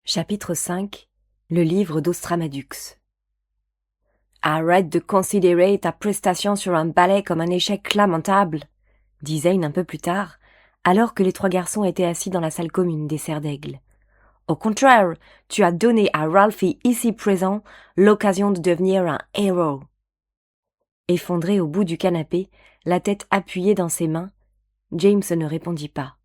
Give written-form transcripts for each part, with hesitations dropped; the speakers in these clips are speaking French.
Chapitre 5. Le livre d'Austramadux. Arrête de considérer ta prestation sur un ballet comme un échec lamentable, dit Zane un peu plus tard, alors que les trois garçons étaient assis dans la salle commune des Serres d'Aigle. Au contraire, tu as donné à Ralphie ici présent l'occasion de devenir un héros. Effondré au bout du canapé, la tête appuyée dans ses mains, James ne répondit pas.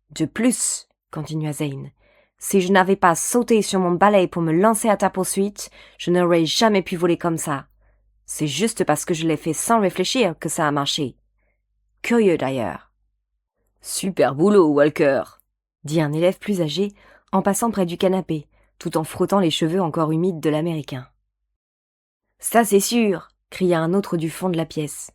De plus, continua Zane, si je n'avais pas sauté sur mon balai pour me lancer à ta poursuite, je n'aurais jamais pu voler comme ça. C'est juste parce que je l'ai fait sans réfléchir que ça a marché. Curieux d'ailleurs. Super boulot, Walker, dit un élève plus âgé en passant près du canapé, tout en frottant les cheveux encore humides de l'Américain. Ça c'est sûr, cria un autre du fond de la pièce.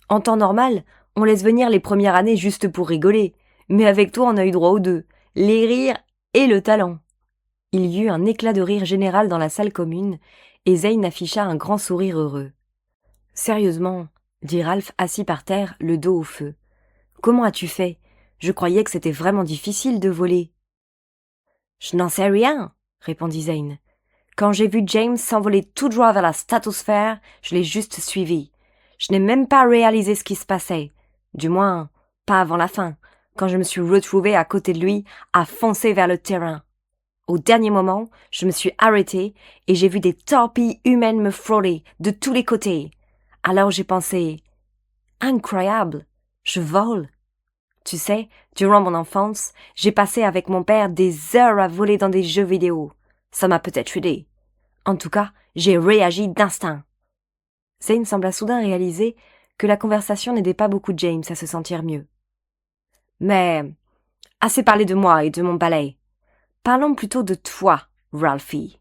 En temps normal, on laisse venir les premières années juste pour rigoler, mais avec toi on a eu droit aux deux, les rires et le talent. Il y eut un éclat de rire général dans la salle commune, et Zane afficha un grand sourire heureux. « Sérieusement, dit Ralph assis par terre, le dos au feu. Comment as-tu fait ? Je croyais que c'était vraiment difficile de voler. »« Je n'en sais rien, répondit Zane. Quand j'ai vu James s'envoler tout droit vers la stratosphère, je l'ai juste suivi. Je n'ai même pas réalisé ce qui se passait. Du moins, pas avant la fin, quand je me suis retrouvée à côté de lui, à foncer vers le terrain. Au dernier moment, je me suis arrêtée et j'ai vu des torpilles humaines me frôler de tous les côtés. Alors j'ai pensé, incroyable, je vole. Tu sais, durant mon enfance, j'ai passé avec mon père des heures à voler dans des jeux vidéo. Ça m'a peut-être aidé. En tout cas, j'ai réagi d'instinct. Zane sembla soudain réaliser que la conversation n'aidait pas beaucoup James à se sentir mieux. Mais, assez parlé de moi et de mon balai. Parlons plutôt de toi, Ralphie.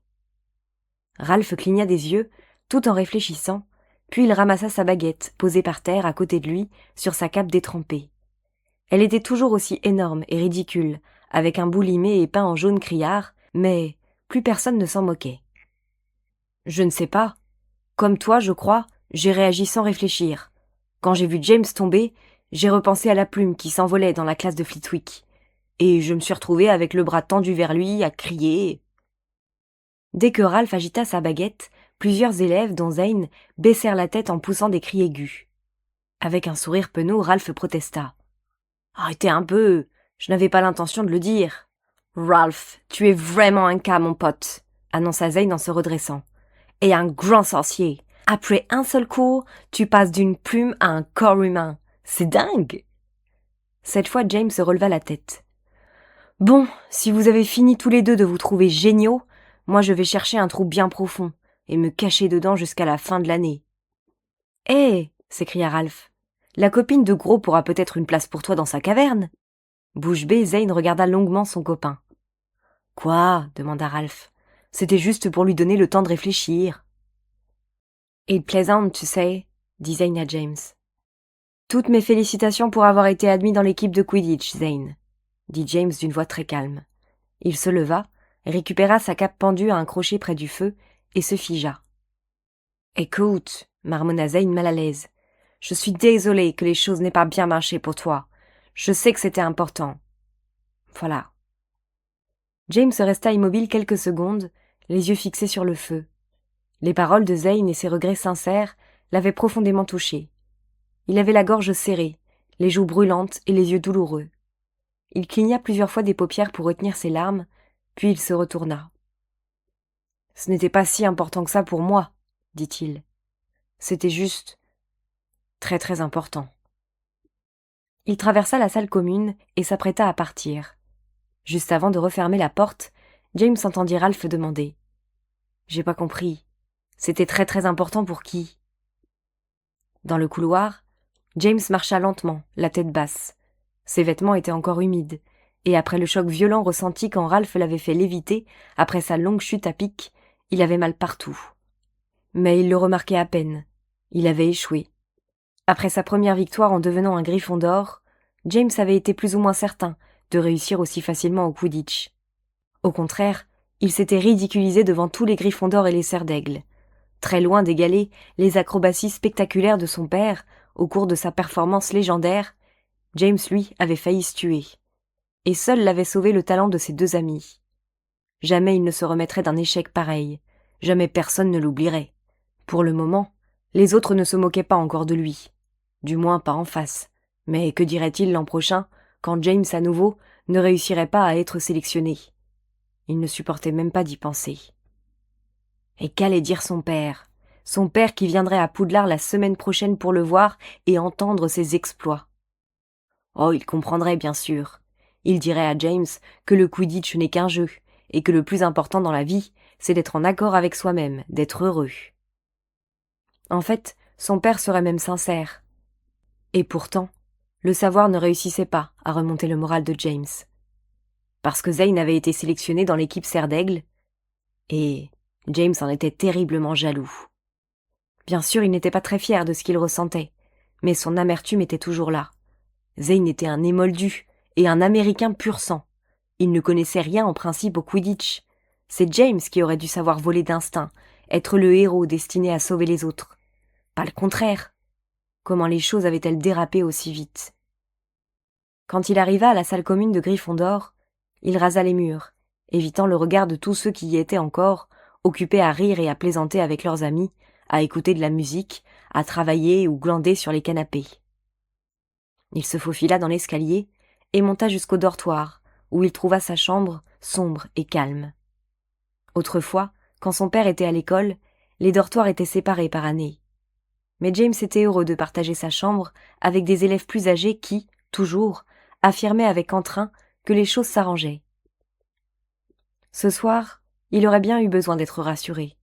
Ralph cligna des yeux, tout en réfléchissant, puis il ramassa sa baguette, posée par terre à côté de lui, sur sa cape détrempée. Elle était toujours aussi énorme et ridicule, avec un bout limé et peint en jaune criard, mais plus personne ne s'en moquait. Je ne sais pas. Comme toi, je crois, j'ai réagi sans réfléchir. Quand j'ai vu James tomber, j'ai repensé à la plume qui s'envolait dans la classe de Flitwick. Et je me suis retrouvée avec le bras tendu vers lui, à crier. Dès que Ralph agita sa baguette, plusieurs élèves, dont Zane, baissèrent la tête en poussant des cris aigus. Avec un sourire penaud, Ralph protesta. « Arrêtez un peu, je n'avais pas l'intention de le dire. »« Ralph, tu es vraiment un cas, mon pote, » annonça Zane en se redressant. « Et un grand sorcier. Après un seul cours, tu passes d'une plume à un corps humain. C'est dingue !» Cette fois, James releva la tête. « Bon, si vous avez fini tous les deux de vous trouver géniaux, moi je vais chercher un trou bien profond et me cacher dedans jusqu'à la fin de l'année. »« Hé !» s'écria Ralph. « La copine de Gros pourra peut-être une place pour toi dans sa caverne. » Bouche bée, Zane regarda longuement son copain. « Quoi ?» demanda Ralph. « C'était juste pour lui donner le temps de réfléchir. »« Il plaisante, tu sais, » dit Zane à James. « Toutes mes félicitations pour avoir été admis dans l'équipe de Quidditch, Zane, » dit James d'une voix très calme. Il se leva, récupéra sa cape pendue à un crochet près du feu et se figea. « Écoute, » marmonna Zane mal à l'aise, « je suis désolé que les choses n'aient pas bien marché pour toi. Je sais que c'était important. Voilà. » James resta immobile quelques secondes, les yeux fixés sur le feu. Les paroles de Zane et ses regrets sincères l'avaient profondément touché. Il avait la gorge serrée, les joues brûlantes et les yeux douloureux. Il cligna plusieurs fois des paupières pour retenir ses larmes, puis il se retourna. « Ce n'était pas si important que ça pour moi, » dit-il. « C'était juste très très important. » Il traversa la salle commune et s'apprêta à partir. Juste avant de refermer la porte, James entendit Ralph demander. « J'ai pas compris. C'était très très important pour qui ?» Dans le couloir, James marcha lentement, la tête basse. Ses vêtements étaient encore humides, et après le choc violent ressenti quand Ralph l'avait fait léviter, après sa longue chute à pic, il avait mal partout. Mais il le remarquait à peine. Il avait échoué. Après sa première victoire en devenant un Griffon d'or, James avait été plus ou moins certain de réussir aussi facilement au Quidditch. Au contraire, il s'était ridiculisé devant tous les Griffons d'or et les Serres d'Aigle. Très loin d'égaler les acrobaties spectaculaires de son père au cours de sa performance légendaire, James, lui, avait failli se tuer. Et seul l'avait sauvé le talent de ses deux amis. Jamais il ne se remettrait d'un échec pareil. Jamais personne ne l'oublierait. Pour le moment, les autres ne se moquaient pas encore de lui. Du moins pas en face. Mais que dirait-il l'an prochain, quand James à nouveau ne réussirait pas à être sélectionné? Il ne supportait même pas d'y penser. Et qu'allait dire son père? Son père qui viendrait à Poudlard la semaine prochaine pour le voir et entendre ses exploits. Oh, il comprendrait bien sûr. Il dirait à James que le Quidditch n'est qu'un jeu, et que le plus important dans la vie, c'est d'être en accord avec soi-même, d'être heureux. En fait, son père serait même sincère. Et pourtant, le savoir ne réussissait pas à remonter le moral de James. Parce que Zane avait été sélectionné dans l'équipe Serre d'Aigle, et James en était terriblement jaloux. Bien sûr, il n'était pas très fier de ce qu'il ressentait, mais son amertume était toujours là. Zane était un émoldu et un Américain pur sang. Il ne connaissait rien en principe au Quidditch. C'est James qui aurait dû savoir voler d'instinct, être le héros destiné à sauver les autres. Pas le contraire. Comment les choses avaient-elles dérapé aussi vite? Quand il arriva à la salle commune de Gryffondor, il rasa les murs, évitant le regard de tous ceux qui y étaient encore, occupés à rire et à plaisanter avec leurs amis, à écouter de la musique, à travailler ou glander sur les canapés. Il se faufila dans l'escalier et monta jusqu'au dortoir, où il trouva sa chambre sombre et calme. Autrefois, quand son père était à l'école, les dortoirs étaient séparés par année. Mais James était heureux de partager sa chambre avec des élèves plus âgés qui, toujours, affirmaient avec entrain que les choses s'arrangeaient. Ce soir, il aurait bien eu besoin d'être rassuré,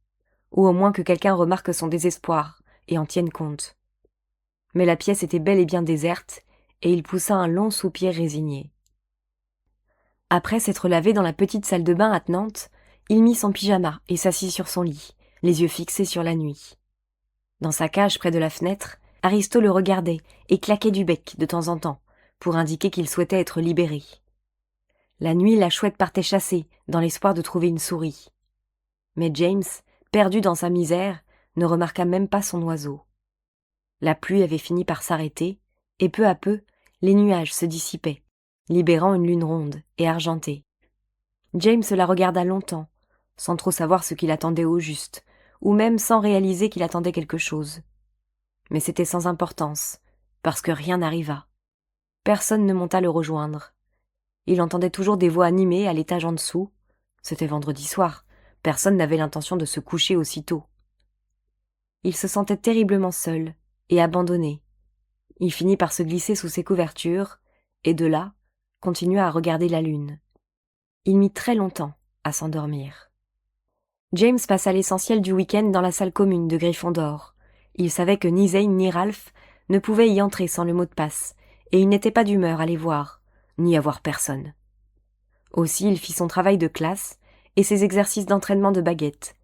ou au moins que quelqu'un remarque son désespoir et en tienne compte. Mais la pièce était bel et bien déserte, et il poussa un long soupir résigné. Après s'être lavé dans la petite salle de bain attenante, il mit son pyjama et s'assit sur son lit, les yeux fixés sur la nuit. Dans sa cage près de la fenêtre, Aristo le regardait et claquait du bec de temps en temps, pour indiquer qu'il souhaitait être libéré. La nuit, la chouette partait chasser, dans l'espoir de trouver une souris. Mais James, perdu dans sa misère, ne remarqua même pas son oiseau. La pluie avait fini par s'arrêter, et peu à peu, les nuages se dissipaient, libérant une lune ronde et argentée. James la regarda longtemps, sans trop savoir ce qu'il attendait au juste, ou même sans réaliser qu'il attendait quelque chose. Mais c'était sans importance, parce que rien n'arriva. Personne ne monta le rejoindre. Il entendait toujours des voix animées à l'étage en dessous. C'était vendredi soir, personne n'avait l'intention de se coucher aussitôt. Il se sentait terriblement seul et abandonné. Il finit par se glisser sous ses couvertures, et de là, continua à regarder la lune. Il mit très longtemps à s'endormir. James passa l'essentiel du week-end dans la salle commune de Gryffondor. Il savait que ni Zane ni Ralph ne pouvaient y entrer sans le mot de passe, et il n'était pas d'humeur à les voir, ni à voir personne. Aussi il fit son travail de classe et ses exercices d'entraînement de baguette.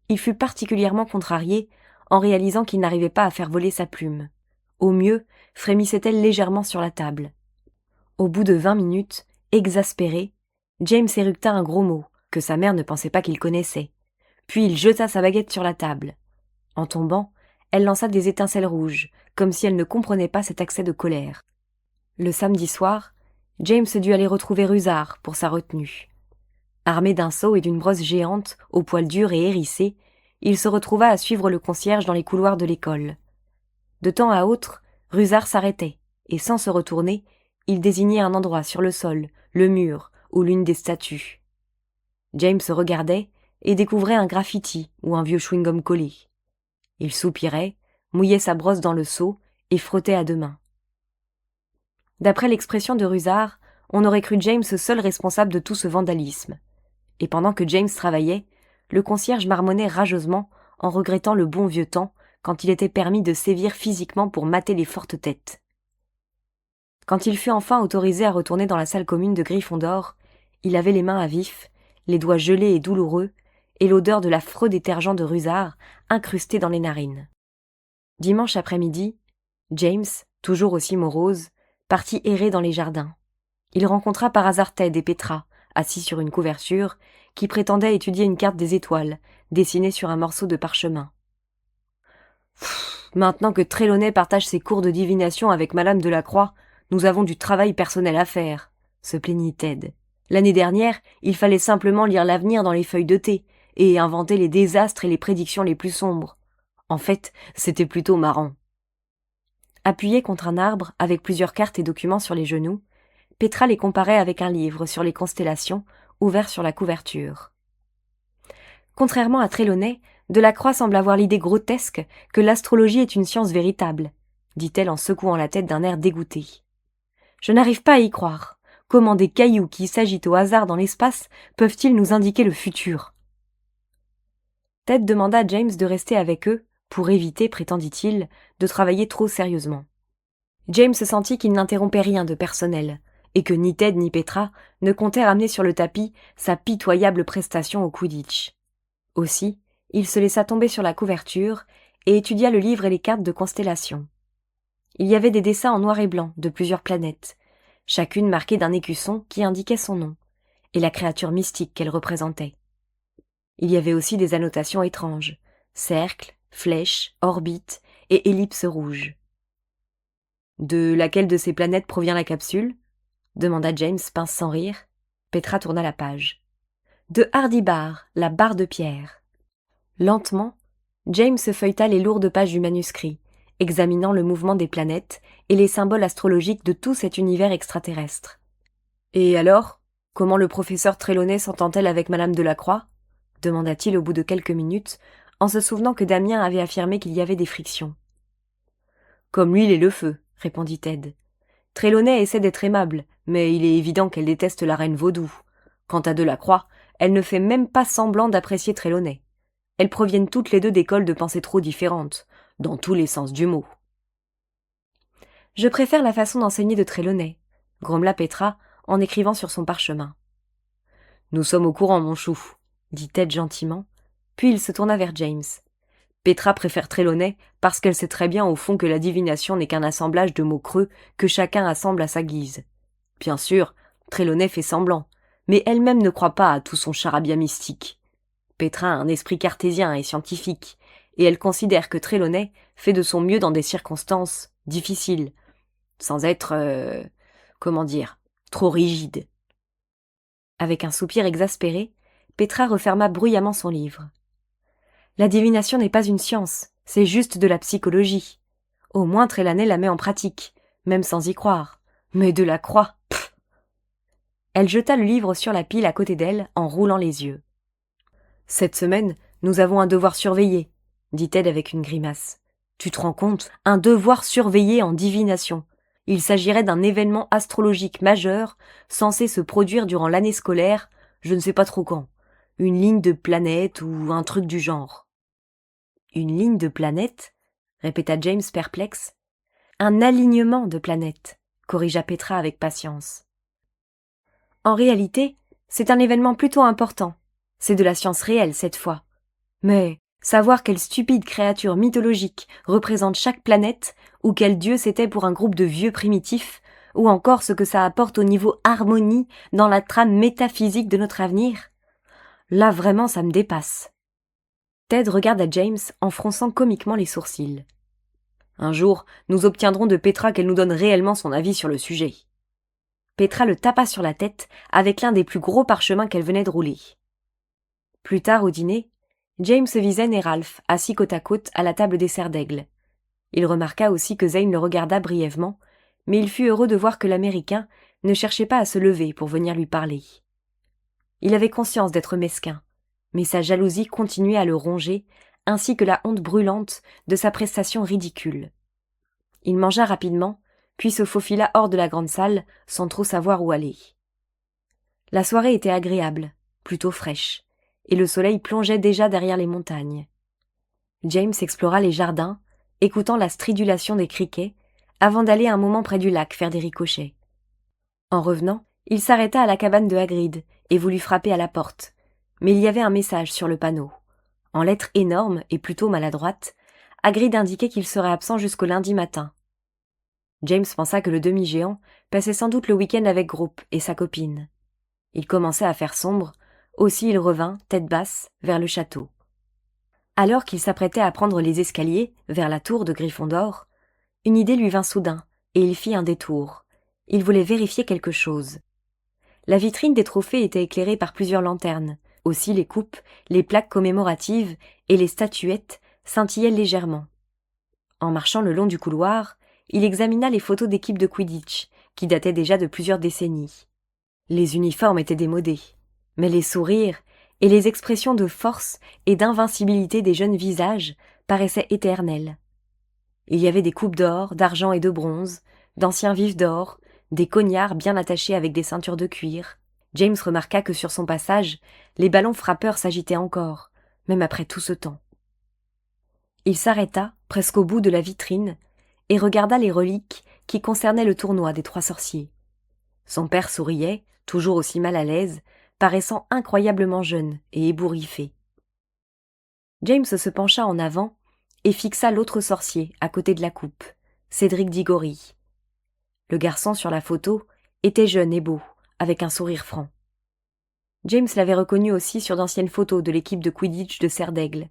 Il fut particulièrement contrarié en réalisant qu'il n'arrivait pas à faire voler sa plume. Au mieux, frémissait-elle légèrement sur la table. Au bout de 20 minutes, exaspéré, James éructa un gros mot, que sa mère ne pensait pas qu'il connaissait. Puis il jeta sa baguette sur la table. En tombant, elle lança des étincelles rouges, comme si elle ne comprenait pas cet accès de colère. Le samedi soir, James dut aller retrouver Rusard pour sa retenue. Armé d'un seau et d'une brosse géante, aux poils durs et hérissés, il se retrouva à suivre le concierge dans les couloirs de l'école. De temps à autre, Rusard s'arrêtait, et sans se retourner, il désignait un endroit sur le sol, le mur ou l'une des statues. James regardait et découvrait un graffiti ou un vieux chewing-gum collé. Il soupirait, mouillait sa brosse dans le seau et frottait à deux mains. D'après l'expression de Rusard, on aurait cru James seul responsable de tout ce vandalisme. Et pendant que James travaillait, le concierge marmonnait rageusement en regrettant le bon vieux temps quand il était permis de sévir physiquement pour mater les fortes têtes. Quand il fut enfin autorisé à retourner dans la salle commune de Gryffondor, il avait les mains à vif, les doigts gelés et douloureux, et l'odeur de l'affreux détergent de Rusard incrustée dans les narines. Dimanche après-midi, James, toujours aussi morose, partit errer dans les jardins. Il rencontra par hasard Ted et Petra, assis sur une couverture, qui prétendaient étudier une carte des étoiles, dessinée sur un morceau de parchemin. « Maintenant que Trelawney partage ses cours de divination avec Madame Delacroix, nous avons du travail personnel à faire, » se plaignit Ted. L'année dernière, il fallait simplement lire l'avenir dans les feuilles de thé et inventer les désastres et les prédictions les plus sombres. En fait, c'était plutôt marrant. Appuyée contre un arbre, avec plusieurs cartes et documents sur les genoux, Petra les comparait avec un livre sur les constellations, ouvert sur la couverture. Contrairement à Trelawney, Delacroix semble avoir l'idée grotesque que l'astrologie est une science véritable, dit-elle en secouant la tête d'un air dégoûté. Je n'arrive pas à y croire. Comment des cailloux qui s'agitent au hasard dans l'espace peuvent-ils nous indiquer le futur ? Ted demanda à James de rester avec eux, pour éviter, prétendit-il, de travailler trop sérieusement. James sentit qu'il n'interrompait rien de personnel, et que ni Ted ni Petra ne comptaient ramener sur le tapis sa pitoyable prestation au Quidditch. Aussi, il se laissa tomber sur la couverture et étudia le livre et les cartes de constellation. Il y avait des dessins en noir et blanc de plusieurs planètes, chacune marquée d'un écusson qui indiquait son nom, et la créature mystique qu'elle représentait. Il y avait aussi des annotations étranges, cercles, flèches, orbites et ellipses rouges. « De laquelle de ces planètes provient la capsule ?» demanda James, pince sans rire. Petra tourna la page. « De Hardibar, la barre de pierre. » Lentement, James feuilleta les lourdes pages du manuscrit, examinant le mouvement des planètes et les symboles astrologiques de tout cet univers extraterrestre. « Et alors, comment le professeur Trelawney s'entend-elle avec Madame Delacroix ?» demanda-t-il au bout de quelques minutes, en se souvenant que Damien avait affirmé qu'il y avait des frictions. « Comme l'huile et le feu, » répondit Ted. « Trelawney essaie d'être aimable, mais il est évident qu'elle déteste la reine vaudou. Quant à Delacroix, elle ne fait même pas semblant d'apprécier Trelawney. Elles proviennent toutes les deux d'écoles de pensée trop différentes, dans tous les sens du mot. « Je préfère la façon d'enseigner de Trelawney, » grommela Petra en écrivant sur son parchemin. « Nous sommes au courant, mon chou, » dit Ted gentiment, puis il se tourna vers James. Petra préfère Trelawney parce qu'elle sait très bien au fond que la divination n'est qu'un assemblage de mots creux que chacun assemble à sa guise. Bien sûr, Trelawney fait semblant, mais elle-même ne croit pas à tout son charabia mystique. Petra a un esprit cartésien et scientifique, et elle considère que Trelawney fait de son mieux dans des circonstances difficiles, sans être, trop rigide. Avec un soupir exaspéré, Petra referma bruyamment son livre. La divination n'est pas une science, c'est juste de la psychologie. Au moins Trelawney la met en pratique, même sans y croire. Mais Delacroix, pff ! Elle jeta le livre sur la pile à côté d'elle en roulant les yeux. « Cette semaine, nous avons un devoir surveillé, » dit Ted avec une grimace. « Tu te rends compte ? Un devoir surveillé en divination. Il s'agirait d'un événement astrologique majeur, censé se produire durant l'année scolaire, je ne sais pas trop quand. Une ligne de planètes ou un truc du genre. » « Une ligne de planètes ?» répéta James perplexe. « Un alignement de planètes, » corrigea Petra avec patience. « En réalité, c'est un événement plutôt important. C'est de la science réelle cette fois. Mais savoir quelle stupide créature mythologique représente chaque planète, ou quel dieu c'était pour un groupe de vieux primitifs, ou encore ce que ça apporte au niveau harmonie dans la trame métaphysique de notre avenir, là vraiment ça me dépasse. » Ted regarda James en fronçant comiquement les sourcils. « Un jour, nous obtiendrons de Petra qu'elle nous donne réellement son avis sur le sujet. » Petra le tapa sur la tête avec l'un des plus gros parchemins qu'elle venait de rouler. Plus tard au dîner, James vit Zane et Ralph assis côte à côte à la table des serres d'aigle. Il remarqua aussi que Zane le regarda brièvement, mais il fut heureux de voir que l'Américain ne cherchait pas à se lever pour venir lui parler. Il avait conscience d'être mesquin, mais sa jalousie continuait à le ronger, ainsi que la honte brûlante de sa prestation ridicule. Il mangea rapidement, puis se faufila hors de la grande salle, sans trop savoir où aller. La soirée était agréable, plutôt fraîche, et le soleil plongeait déjà derrière les montagnes. James explora les jardins, écoutant la stridulation des criquets, avant d'aller un moment près du lac faire des ricochets. En revenant, il s'arrêta à la cabane de Hagrid et voulut frapper à la porte, mais il y avait un message sur le panneau. En lettres énormes et plutôt maladroites, Hagrid indiquait qu'il serait absent jusqu'au lundi matin. James pensa que le demi-géant passait sans doute le week-end avec Groupe et sa copine. Il commençait à faire sombre, aussi il revint, tête basse, vers le château. Alors qu'il s'apprêtait à prendre les escaliers vers la tour de Gryffondor, une idée lui vint soudain, et il fit un détour. Il voulait vérifier quelque chose. La vitrine des trophées était éclairée par plusieurs lanternes. Aussi les coupes, les plaques commémoratives et les statuettes scintillaient légèrement. En marchant le long du couloir, il examina les photos d'équipes de Quidditch, qui dataient déjà de plusieurs décennies. Les uniformes étaient démodés, mais les sourires et les expressions de force et d'invincibilité des jeunes visages paraissaient éternels. Il y avait des coupes d'or, d'argent et de bronze, d'anciens vifs d'or, des cognards bien attachés avec des ceintures de cuir. James remarqua que sur son passage, les ballons frappeurs s'agitaient encore, même après tout ce temps. Il s'arrêta, presque au bout de la vitrine, et regarda les reliques qui concernaient le tournoi des 3 sorciers. Son père souriait, toujours aussi mal à l'aise, paraissant incroyablement jeune et ébouriffé. James se pencha en avant et fixa l'autre sorcier à côté de la coupe, Cédric Diggory. Le garçon sur la photo était jeune et beau, avec un sourire franc. James l'avait reconnu aussi sur d'anciennes photos de l'équipe de Quidditch de Serdaigle.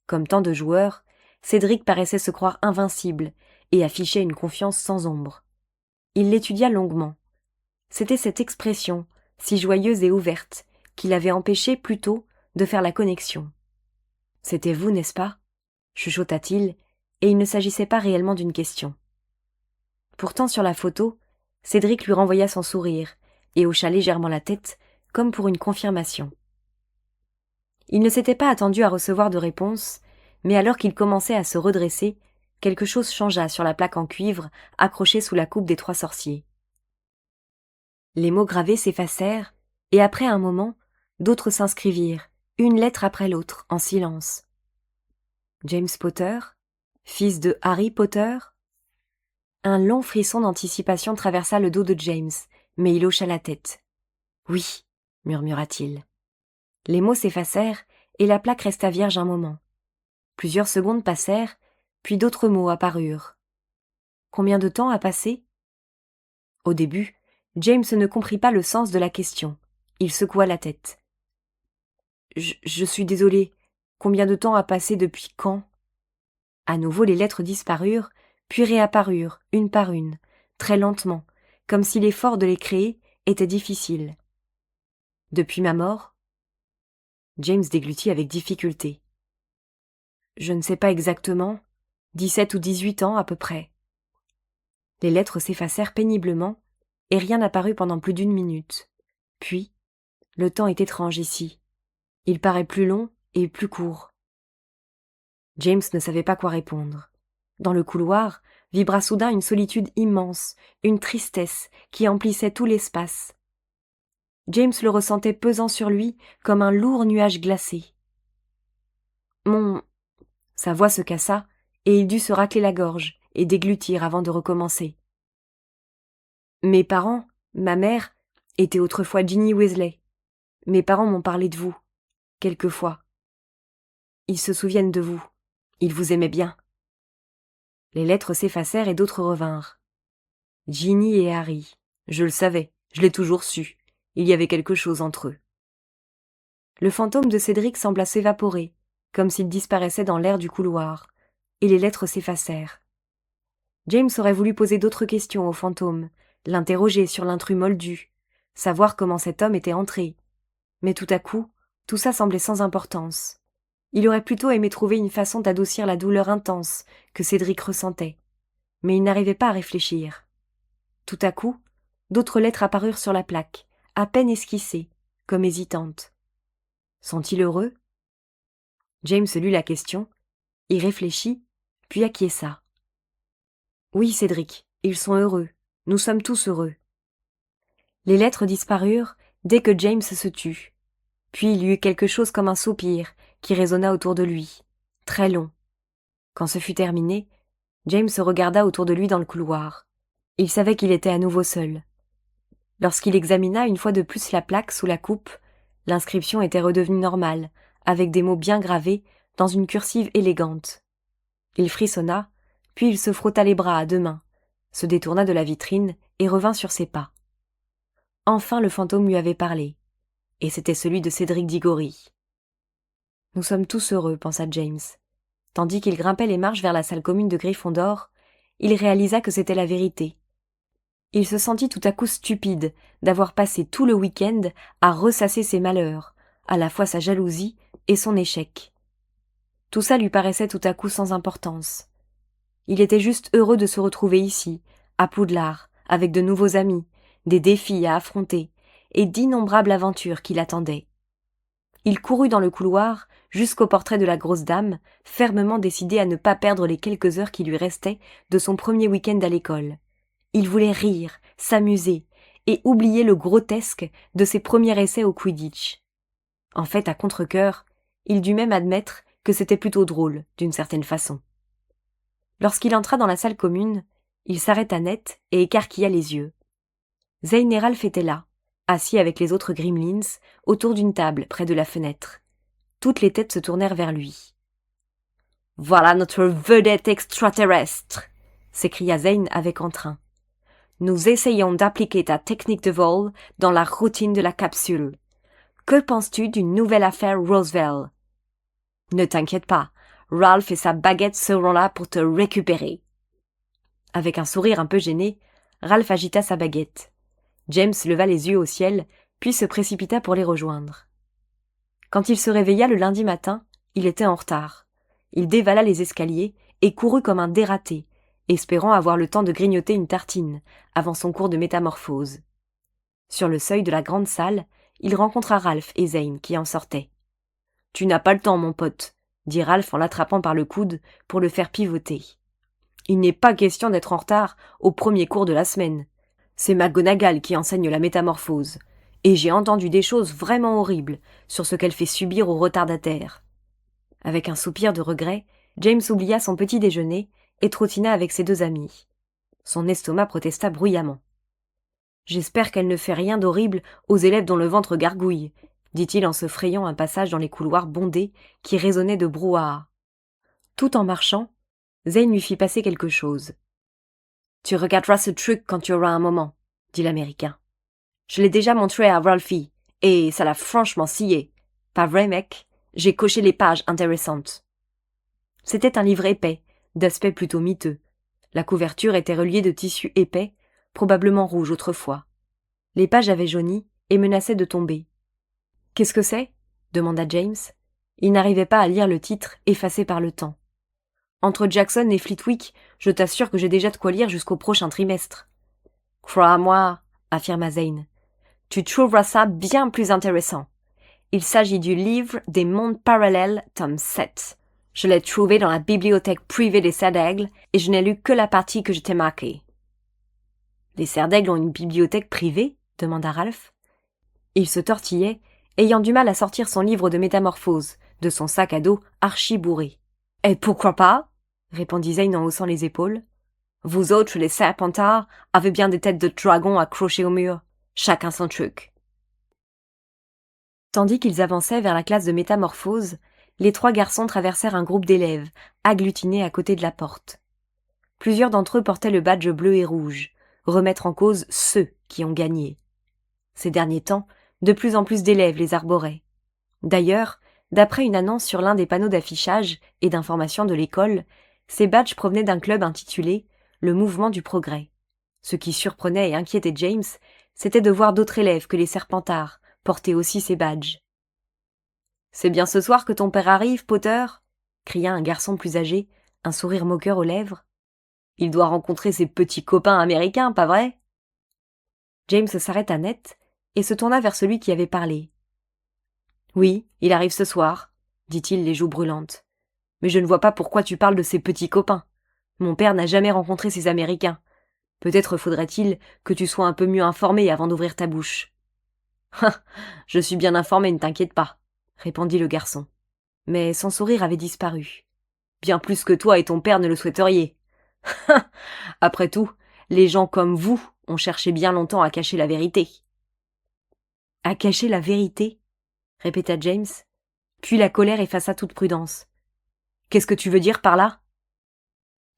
Comme tant de joueurs, Cédric paraissait se croire invincible et affichait une confiance sans ombre. Il l'étudia longuement. C'était cette expression, si joyeuse et ouverte, qui l'avait empêché plutôt de faire la connexion. « C'était vous, n'est-ce pas » chuchota-t-il, et il ne s'agissait pas réellement d'une question. Pourtant, sur la photo, Cédric lui renvoya son sourire et hocha légèrement la tête, comme pour une confirmation. Il ne s'était pas attendu à recevoir de réponse, mais alors qu'il commençait à se redresser, quelque chose changea sur la plaque en cuivre accrochée sous la coupe des 3 sorciers. Les mots gravés s'effacèrent, et après un moment, d'autres s'inscrivirent, une lettre après l'autre, en silence. James Potter, fils de Harry Potter. Un long frisson d'anticipation traversa le dos de James, mais il hocha la tête. « Oui, » murmura-t-il. Les mots s'effacèrent, et la plaque resta vierge un moment. Plusieurs secondes passèrent, puis d'autres mots apparurent. Combien de temps a passé ? Au début, James ne comprit pas le sens de la question. Il secoua la tête. Je suis désolé. Combien de temps a passé depuis quand ? À nouveau les lettres disparurent, puis réapparurent, une par une, très lentement, comme si l'effort de les créer était difficile. Depuis ma mort ? James déglutit avec difficulté. Je ne sais pas exactement, 17 ou 18 ans à peu près. Les lettres s'effacèrent péniblement, et rien n'apparut pendant plus d'1 minute. Puis, le temps est étrange ici. Il paraît plus long et plus court. James ne savait pas quoi répondre. Dans le couloir, vibra soudain une solitude immense, une tristesse qui emplissait tout l'espace. James le ressentait pesant sur lui comme un lourd nuage glacé. Sa voix se cassa, et il dut se racler la gorge et déglutir avant de recommencer. Mes parents, ma mère, étaient autrefois Ginny Weasley. Mes parents m'ont parlé de vous, quelquefois. Ils se souviennent de vous. Ils vous aimaient bien. Les lettres s'effacèrent et d'autres revinrent. Ginny et Harry. Je le savais, je l'ai toujours su. Il y avait quelque chose entre eux. Le fantôme de Cédric sembla s'évaporer, comme s'il disparaissait dans l'air du couloir, et les lettres s'effacèrent. James aurait voulu poser d'autres questions au fantôme, l'interroger sur l'intrus moldu, savoir comment cet homme était entré. Mais tout à coup, tout ça semblait sans importance. Il aurait plutôt aimé trouver une façon d'adoucir la douleur intense que Cédric ressentait. Mais il n'arrivait pas à réfléchir. Tout à coup, d'autres lettres apparurent sur la plaque, à peine esquissées, comme hésitantes. Sont-ils heureux ? James lut la question, y réfléchit, puis acquiesça. Oui, Cédric, ils sont heureux. Nous sommes tous heureux. Les lettres disparurent dès que James se tut. Puis il y eut quelque chose comme un soupir qui résonna autour de lui, très long. Quand ce fut terminé, James regarda autour de lui dans le couloir. Il savait qu'il était à nouveau seul. Lorsqu'il examina une fois de plus la plaque sous la coupe, l'inscription était redevenue normale, avec des mots bien gravés dans une cursive élégante. Il frissonna, puis il se frotta les bras à 2 mains, se détourna de la vitrine et revint sur ses pas. Enfin le fantôme lui avait parlé, et c'était celui de Cédric Diggory. « Nous sommes tous heureux, pensa James. Tandis qu'il grimpait les marches vers la salle commune de Gryffondor, il réalisa que c'était la vérité. Il se sentit tout à coup stupide d'avoir passé tout le week-end à ressasser ses malheurs, à la fois sa jalousie et son échec. Tout ça lui paraissait tout à coup sans importance. Il était juste heureux de se retrouver ici, à Poudlard, avec de nouveaux amis, des défis à affronter, et d'innombrables aventures qui l'attendaient. Il courut dans le couloir jusqu'au portrait de la grosse dame, fermement décidé à ne pas perdre les quelques heures qui lui restaient de son premier week-end à l'école. Il voulait rire, s'amuser, et oublier le grotesque de ses premiers essais au Quidditch. En fait, à contre-cœur, il dut même admettre que c'était plutôt drôle, d'une certaine façon. Lorsqu'il entra dans la salle commune, il s'arrêta net et écarquilla les yeux. Zayn et Ralph étaient là, assis avec les autres Gremlins, autour d'une table près de la fenêtre. Toutes les têtes se tournèrent vers lui. « Voilà notre vedette extraterrestre !» s'écria Zayn avec entrain. « Nous essayons d'appliquer ta technique de vol dans la routine de la capsule. Que penses-tu d'une nouvelle affaire Roswell ? Ne t'inquiète pas, Ralph et sa baguette seront là pour te récupérer. » Avec un sourire un peu gêné, Ralph agita sa baguette. James leva les yeux au ciel, puis se précipita pour les rejoindre. Quand il se réveilla le lundi matin, il était en retard. Il dévala les escaliers et courut comme un dératé, espérant avoir le temps de grignoter une tartine avant son cours de métamorphose. Sur le seuil de la grande salle, il rencontra Ralph et Zayn qui en sortaient. « Tu n'as pas le temps, mon pote, » dit Ralph en l'attrapant par le coude pour le faire pivoter. « Il n'est pas question d'être en retard au premier cours de la semaine. C'est McGonagall qui enseigne la métamorphose, et j'ai entendu des choses vraiment horribles sur ce qu'elle fait subir aux retardataires. » Avec un soupir de regret, James oublia son petit déjeuner et trottina avec ses deux amis. Son estomac protesta bruyamment. « J'espère qu'elle ne fait rien d'horrible aux élèves dont le ventre gargouille, » dit-il en se frayant un passage dans les couloirs bondés qui résonnaient de brouhaha. Tout en marchant, Zayn lui fit passer quelque chose. « Tu regarderas ce truc quand tu auras un moment, » dit l'Américain. « Je l'ai déjà montré à Ralphie, et ça l'a franchement scié. Pas vrai, mec ? J'ai coché les pages intéressantes. » C'était un livre épais, d'aspect plutôt miteux. La couverture était reliée de tissu épais, probablement rouge autrefois. Les pages avaient jauni et menaçaient de tomber. « Qu'est-ce que c'est ? » demanda James. Il n'arrivait pas à lire le titre, effacé par le temps. « Entre Jackson et Flitwick, je t'assure que j'ai déjà de quoi lire jusqu'au prochain trimestre. »« Crois-moi, » affirma Zayn. « Tu trouveras ça bien plus intéressant. Il s'agit du livre des mondes parallèles, tome 7. Je l'ai trouvé dans la bibliothèque privée des Serres d'Aigle et je n'ai lu que la partie que je t'ai marquée. »« Les Serres d'Aigle ont une bibliothèque privée ?» demanda Ralph. Il se tortillait, ayant du mal à sortir son livre de métamorphose de son sac à dos archi bourré. « Et pourquoi pas ?» répondit Zayn en haussant les épaules. « Vous autres, les Serpentards, avez bien des têtes de dragons accrochées au mur. Chacun son truc. » Tandis qu'ils avançaient vers la classe de métamorphose, les trois garçons traversèrent un groupe d'élèves, agglutinés à côté de la porte. Plusieurs d'entre eux portaient le badge bleu et rouge, remettre en cause ceux qui ont gagné. Ces derniers temps, de plus en plus d'élèves les arboraient. D'ailleurs, d'après une annonce sur l'un des panneaux d'affichage et d'information de l'école, ces badges provenaient d'un club intitulé « Le Mouvement du Progrès ». Ce qui surprenait et inquiétait James, c'était de voir d'autres élèves que les Serpentards porter aussi ces badges. « C'est bien ce soir que ton père arrive, Potter ?» cria un garçon plus âgé, un sourire moqueur aux lèvres. « Il doit rencontrer ses petits copains américains, pas vrai ?» James s'arrêta net et se tourna vers celui qui avait parlé. « Oui, il arrive ce soir, » dit-il les joues brûlantes. « Mais je ne vois pas pourquoi tu parles de ses petits copains. Mon père n'a jamais rencontré ces Américains. Peut-être faudrait-il que tu sois un peu mieux informé avant d'ouvrir ta bouche. »« Je suis bien informé, ne t'inquiète pas, » répondit le garçon. Mais son sourire avait disparu. « Bien plus que toi et ton père ne le souhaiteriez. Après tout, les gens comme vous ont cherché bien longtemps à cacher la vérité. »« À cacher la vérité ?» répéta James, puis la colère effaça toute prudence. « Qu'est-ce que tu veux dire par là ?»«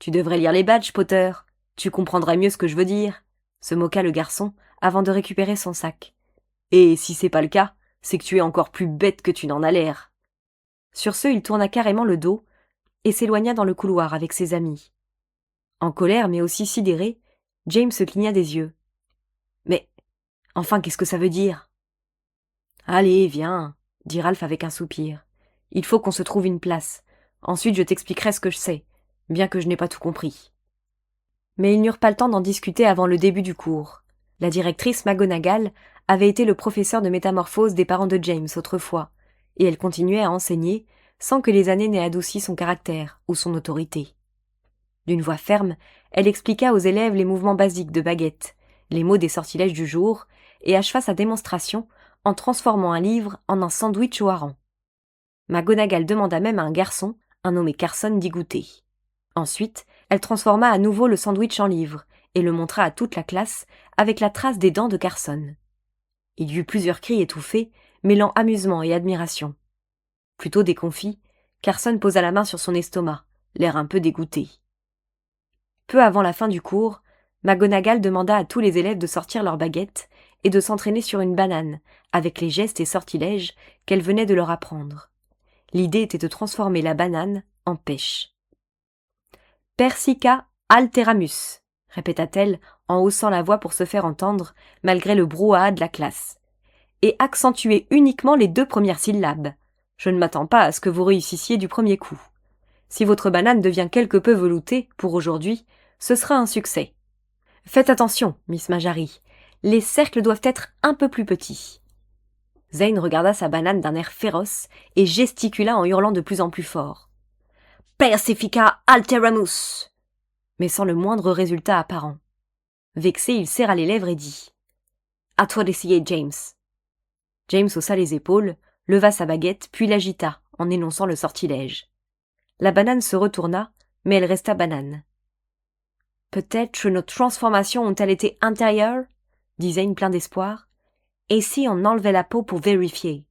Tu devrais lire les badges, Potter. Tu comprendrais mieux ce que je veux dire, » se moqua le garçon avant de récupérer son sac. « Et si c'est pas le cas, c'est que tu es encore plus bête que tu n'en as l'air. » Sur ce, il tourna carrément le dos et s'éloigna dans le couloir avec ses amis. En colère mais aussi sidéré, James se cligna des yeux. Enfin, qu'est-ce que ça veut dire ? Allez, viens, dit Ralph avec un soupir. Il faut qu'on se trouve une place. Ensuite, je t'expliquerai ce que je sais, bien que je n'ai pas tout compris. Mais ils n'eurent pas le temps d'en discuter avant le début du cours. La directrice McGonagall avait été le professeur de métamorphose des parents de James autrefois, et elle continuait à enseigner sans que les années n'aient adouci son caractère ou son autorité. D'une voix ferme, elle expliqua aux élèves les mouvements basiques de Baguette, les mots des sortilèges du jour, et acheva sa démonstration en transformant un livre en un sandwich au hareng. McGonagall demanda même à un garçon, un nommé Carson, d'y goûter. Ensuite, elle transforma à nouveau le sandwich en livre et le montra à toute la classe avec la trace des dents de Carson. Il y eut plusieurs cris étouffés, mêlant amusement et admiration. Plutôt déconfit, Carson posa la main sur son estomac, l'air un peu dégoûté. Peu avant la fin du cours, McGonagall demanda à tous les élèves de sortir leurs baguettes et de s'entraîner sur une banane, avec les gestes et sortilèges qu'elle venait de leur apprendre. L'idée était de transformer la banane en pêche. « Persica alteramus », répéta-t-elle en haussant la voix pour se faire entendre, malgré le brouhaha de la classe. « Et accentuez uniquement les 2 premières syllabes. Je ne m'attends pas à ce que vous réussissiez du premier coup. Si votre banane devient quelque peu veloutée, pour aujourd'hui, ce sera un succès. Faites attention, Miss Marjorie, les cercles doivent être un peu plus petits. » Zane regarda sa banane d'un air féroce et gesticula en hurlant de plus en plus fort. « Persifica alteramus » mais sans le moindre résultat apparent. Vexé, il serra les lèvres et dit « À toi d'essayer, James. » James haussa les épaules, leva sa baguette, puis l'agita, en énonçant le sortilège. La banane se retourna, mais elle resta banane. « Peut-être nos transformations ont-elles été intérieures ?» dit Zane plein d'espoir. « Et si on enlevait la peau pour vérifier ?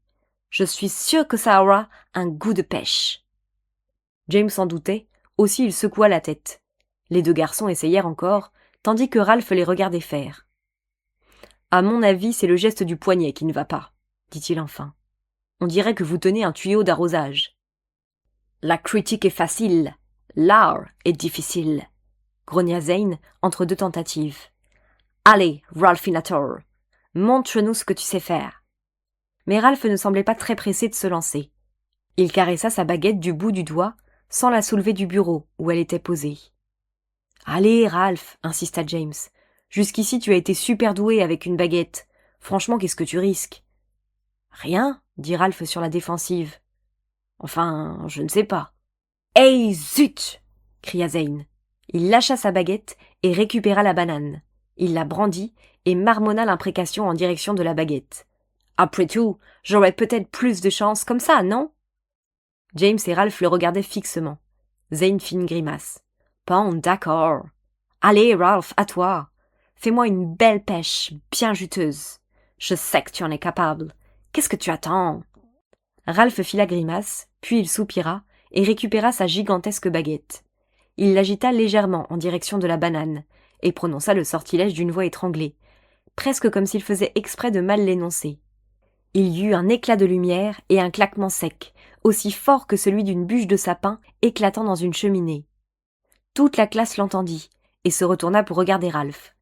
Je suis sûr que ça aura un goût de pêche. » James s'en doutait, aussi il secoua la tête. Les 2 garçons essayèrent encore, tandis que Ralph les regardait faire. « À mon avis, c'est le geste du poignet qui ne va pas, » dit-il enfin. « On dirait que vous tenez un tuyau d'arrosage. »« La critique est facile, l'art est difficile, » grogna Zane entre 2 tentatives. « Allez, Ralphinator, montre-nous ce que tu sais faire. » Mais Ralph ne semblait pas très pressé de se lancer. Il caressa sa baguette du bout du doigt, sans la soulever du bureau où elle était posée. « Allez, Ralph, insista James. Jusqu'ici, tu as été super doué avec une baguette. Franchement, qu'est-ce que tu risques ? » Rien, dit Ralph sur la défensive. Enfin, je ne sais pas. Hey, zut ! Cria Zane. Il lâcha sa baguette et récupéra la banane. Il la brandit et marmonna l'imprécation en direction de la baguette. Après tout, j'aurais peut-être plus de chance comme ça, non ? James et Ralph le regardaient fixement. Zane fit une grimace. Bon, d'accord. Allez, Ralph, à toi. Fais-moi une belle pêche, bien juteuse. Je sais que tu en es capable. Qu'est-ce que tu attends ? Ralph fit la grimace, puis il soupira et récupéra sa gigantesque baguette. Il l'agita légèrement en direction de la banane et prononça le sortilège d'une voix étranglée, presque comme s'il faisait exprès de mal l'énoncer. Il y eut un éclat de lumière et un claquement sec, aussi fort que celui d'une bûche de sapin éclatant dans une cheminée. Toute la classe l'entendit et se retourna pour regarder Ralph.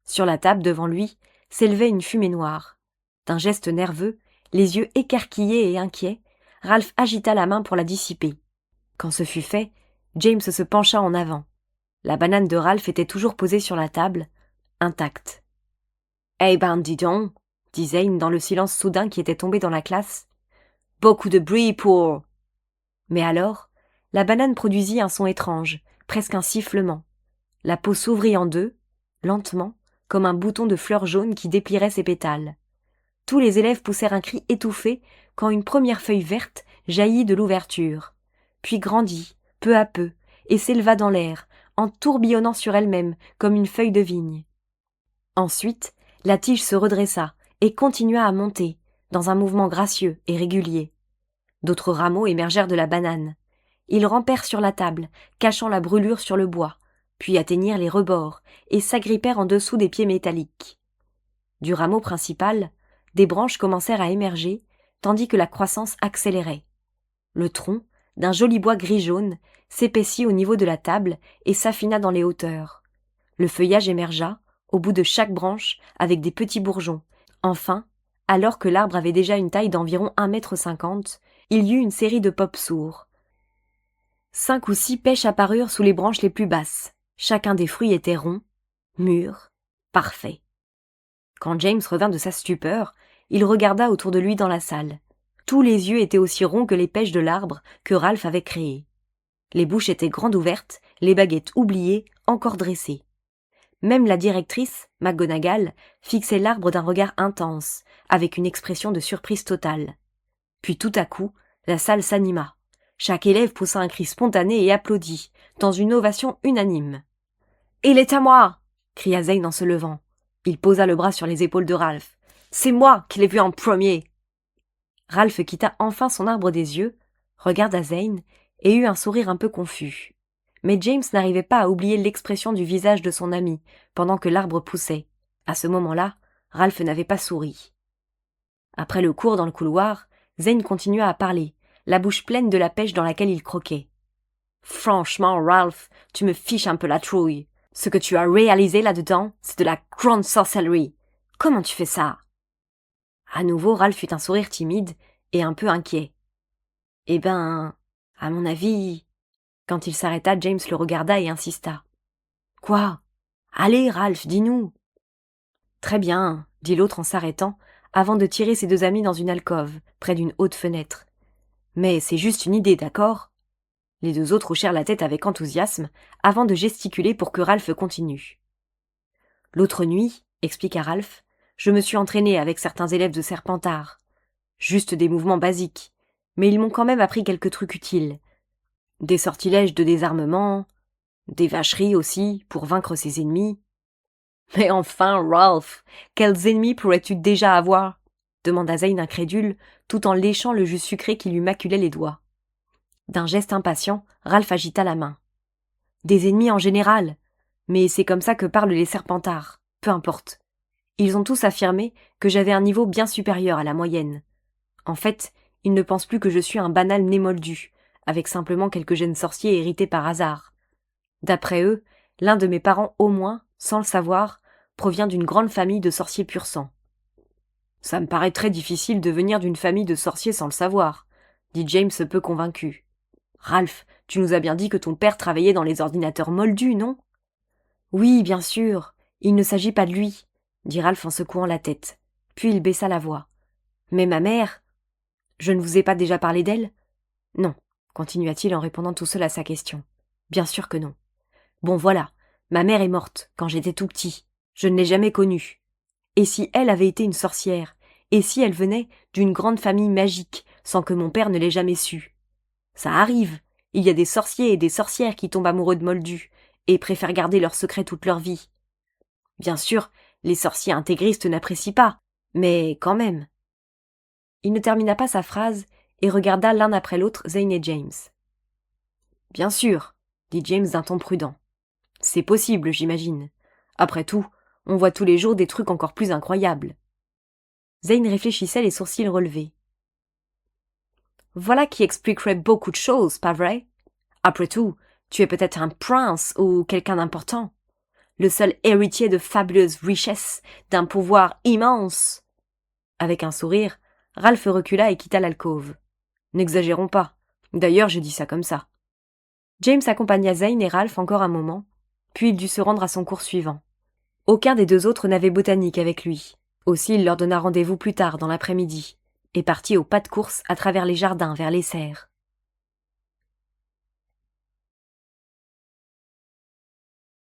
Sur la table devant lui s'élevait une fumée noire. D'un geste nerveux, les yeux écarquillés et inquiets, Ralph agita la main pour la dissiper. Quand ce fut fait, James se pencha en avant. La banane de Ralph était toujours posée sur la table, intacte. « Eh ben, dis donc !» dit Zane dans le silence soudain qui était tombé dans la classe. « Beaucoup de bruit pour... » Mais alors, la banane produisit un son étrange, presque un sifflement. La peau s'ouvrit en 2, lentement, comme un bouton de fleur jaune qui déplierait ses pétales. Tous les élèves poussèrent un cri étouffé quand une première feuille verte jaillit de l'ouverture, puis grandit, peu à peu, et s'éleva dans l'air, en tourbillonnant sur elle-même comme une feuille de vigne. Ensuite, la tige se redressa et continua à monter, dans un mouvement gracieux et régulier. D'autres rameaux émergèrent de la banane. Ils rampèrent sur la table, cachant la brûlure sur le bois, puis atteignirent les rebords et s'agrippèrent en dessous des pieds métalliques. Du rameau principal, des branches commencèrent à émerger, tandis que la croissance accélérait. Le tronc, d'un joli bois gris-jaune, s'épaissit au niveau de la table et s'affina dans les hauteurs. Le feuillage émergea, au bout de chaque branche, avec des petits bourgeons, Enfin, alors que l'arbre avait déjà une taille d'environ 1,50 m, il y eut une série de pops sourds. 5 ou 6 pêches apparurent sous les branches les plus basses. Chacun des fruits était rond, mûr, parfait. Quand James revint de sa stupeur, il regarda autour de lui dans la salle. Tous les yeux étaient aussi ronds que les pêches de l'arbre que Ralph avait créé. Les bouches étaient grandes ouvertes, les baguettes oubliées, encore dressées. Même la directrice, McGonagall, fixait l'arbre d'un regard intense, avec une expression de surprise totale. Puis tout à coup, la salle s'anima. Chaque élève poussa un cri spontané et applaudit, dans une ovation unanime. « Il est à moi !» cria Zane en se levant. Il posa le bras sur les épaules de Ralph. « C'est moi qui l'ai vu en premier !» Ralph quitta enfin son arbre des yeux, regarda Zane et eut un sourire un peu confus. Mais James n'arrivait pas à oublier l'expression du visage de son ami pendant que l'arbre poussait. À ce moment-là, Ralph n'avait pas souri. Après le cours dans le couloir, Zane continua à parler, la bouche pleine de la pêche dans laquelle il croquait. « Franchement, Ralph, tu me fiches un peu la trouille. Ce que tu as réalisé là-dedans, c'est de la grande sorcellerie. Comment tu fais ça ?» À nouveau, Ralph eut un sourire timide et un peu inquiet. « Eh ben, à mon avis… » Quand il s'arrêta, James le regarda et insista. « Quoi ? Allez, Ralph, dis-nous !»« Très bien, » dit l'autre en s'arrêtant, avant de tirer ses deux amis dans une alcôve, près d'une haute fenêtre. « Mais c'est juste une idée, d'accord ?» Les deux autres hochèrent la tête avec enthousiasme, avant de gesticuler pour que Ralph continue. « L'autre nuit, » expliqua Ralph, « je me suis entraîné avec certains élèves de Serpentard. Juste des mouvements basiques, mais ils m'ont quand même appris quelques trucs utiles. Des sortilèges de désarmement, des vacheries aussi, pour vaincre ses ennemis. »« Mais enfin, Ralph, quels ennemis pourrais-tu déjà avoir ?» demanda Zane incrédule, tout en léchant le jus sucré qui lui maculait les doigts. D'un geste impatient, Ralph agita la main. « Des ennemis en général, mais c'est comme ça que parlent les Serpentards, peu importe. Ils ont tous affirmé que j'avais un niveau bien supérieur à la moyenne. En fait, ils ne pensent plus que je suis un banal né moldu, avec simplement quelques gènes sorciers hérités par hasard. D'après eux, l'un de mes parents au moins, sans le savoir, provient d'une grande famille de sorciers pur sang. »« Ça me paraît très difficile de venir d'une famille de sorciers sans le savoir, » dit James peu convaincu. « Ralph, tu nous as bien dit que ton père travaillait dans les ordinateurs moldus, non ?»« Oui, bien sûr, il ne s'agit pas de lui, » dit Ralph en secouant la tête. Puis il baissa la voix. « Mais ma mère… Je ne vous ai pas déjà parlé d'elle ? » ?»« Non, » continua-t-il en répondant tout seul à sa question. « Bien sûr que non. Bon voilà, ma mère est morte quand j'étais tout petit. Je ne l'ai jamais connue. Et si elle avait été une sorcière ? Et si elle venait d'une grande famille magique, sans que mon père ne l'ait jamais su ? Ça arrive, il y a des sorciers et des sorcières qui tombent amoureux de moldus, et préfèrent garder leur secret toute leur vie. Bien sûr, les sorciers intégristes n'apprécient pas, mais quand même. » Il ne termina pas sa phrase et regarda l'un après l'autre Zane et James. « Bien sûr, » dit James d'un ton prudent. « C'est possible, j'imagine. Après tout, on voit tous les jours des trucs encore plus incroyables. » Zane réfléchissait les sourcils relevés. « Voilà qui expliquerait beaucoup de choses, pas vrai ? Après tout, tu es peut-être un prince ou quelqu'un d'important. Le seul héritier de fabuleuses richesses, d'un pouvoir immense. » Avec un sourire, Ralph recula et quitta l'alcôve. « N'exagérons pas. D'ailleurs, j'ai dit ça comme ça. » James accompagna Zane et Ralph encore un moment, puis il dut se rendre à son cours suivant. Aucun des deux autres n'avait botanique avec lui. Aussi il leur donna rendez-vous plus tard dans l'après-midi, et partit au pas de course à travers les jardins vers les serres.